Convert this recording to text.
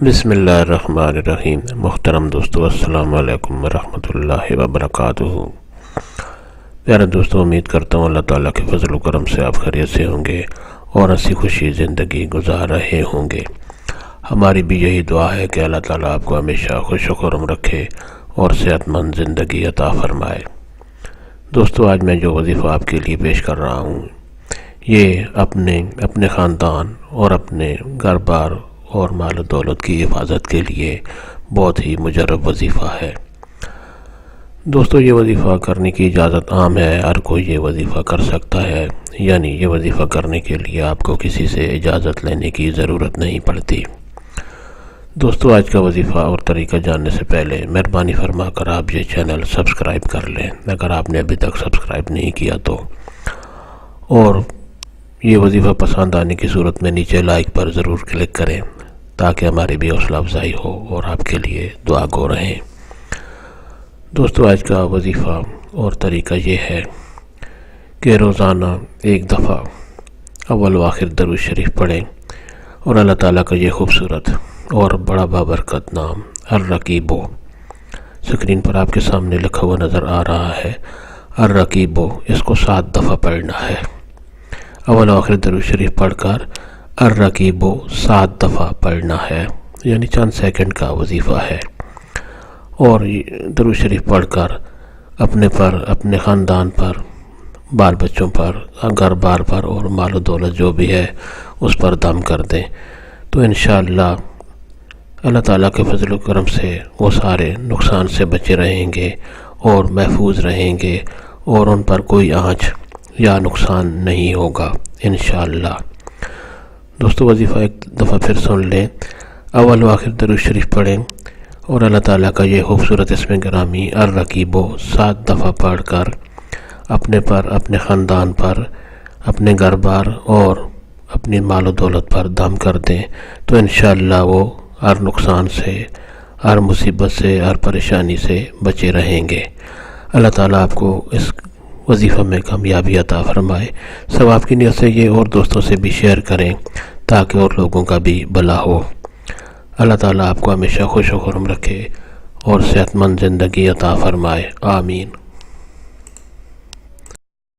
بسم اللہ الرحمن الرحیم۔ محترم دوستو، السلام علیکم ورحمۃ اللہ وبرکاتہ۔ پیارے دوستو، امید کرتا ہوں اللہ تعالیٰ کے فضل و کرم سے آپ خیریت سے ہوں گے اور ہنسی خوشی زندگی گزار رہے ہوں گے۔ ہماری بھی یہی دعا ہے کہ اللہ تعالیٰ آپ کو ہمیشہ خوش و خرم رکھے اور صحت مند زندگی عطا فرمائے۔ دوستو، آج میں جو وظیفہ آپ کے لیے پیش کر رہا ہوں، یہ اپنے خاندان اور اپنے گھر بار اور مال و دولت کی حفاظت کے لیے بہت ہی مجرب وظیفہ ہے۔ دوستو، یہ وظیفہ کرنے کی اجازت عام ہے، ہر کوئی یہ وظیفہ کر سکتا ہے، یعنی یہ وظیفہ کرنے کے لیے آپ کو کسی سے اجازت لینے کی ضرورت نہیں پڑتی۔ دوستو، آج کا وظیفہ اور طریقہ جاننے سے پہلے مہربانی فرما کر آپ یہ چینل سبسکرائب کر لیں اگر آپ نے ابھی تک سبسکرائب نہیں کیا تو، اور یہ وظیفہ پسند آنے کی صورت میں نیچے لائک پر ضرور کلک کریں تاکہ ہماری بھی حوصلہ افزائی ہو اور آپ کے لیے دعا گو رہیں۔ دوستو، آج کا وظیفہ اور طریقہ یہ ہے کہ روزانہ ایک دفعہ اول و آخر درود شریف پڑھیں اور اللہ تعالیٰ کا یہ خوبصورت اور بڑا بابرکت نام الرقیبو، سکرین پر آپ کے سامنے لکھا ہوا نظر آ رہا ہے، الرقیبو، اس کو 7 دفعہ پڑھنا ہے۔ اول و آخر درود شریف پڑھ کر الرقیبو 7 دفعہ پڑھنا ہے، یعنی چند سیکنڈ کا وظیفہ ہے، اور درود شریف پڑھ کر اپنے پر، اپنے خاندان پر، بال بچوں پر، گھر بار پر اور مال و دولت جو بھی ہے اس پر دم کر دیں تو انشاءاللہ اللہ تعالیٰ کے فضل و کرم سے وہ سارے نقصان سے بچے رہیں گے اور محفوظ رہیں گے اور ان پر کوئی آنچ یا نقصان نہیں ہوگا انشاءاللہ۔ دوستو، وظیفہ ایک دفعہ پھر سن لیں، اول و آخر درود شریف پڑھیں اور اللہ تعالیٰ کا یہ خوبصورت اسم گرامی الرقیبو 7 دفعہ پڑھ کر اپنے پر، اپنے خاندان پر، اپنے گھر بار اور اپنی مال و دولت پر دم کر دیں تو انشاءاللہ وہ ہر نقصان سے، ہر مصیبت سے، ہر پریشانی سے بچے رہیں گے۔ اللہ تعالیٰ آپ کو اس وظیفہ میں کامیابی عطا فرمائے۔ ثواب کی نیت سے یہ اور دوستوں سے بھی شیئر کریں تاکہ اور لوگوں کا بھی بھلا ہو۔ اللہ تعالیٰ آپ کو ہمیشہ خوش و خرم رکھے اور صحت مند زندگی عطا فرمائے، آمین۔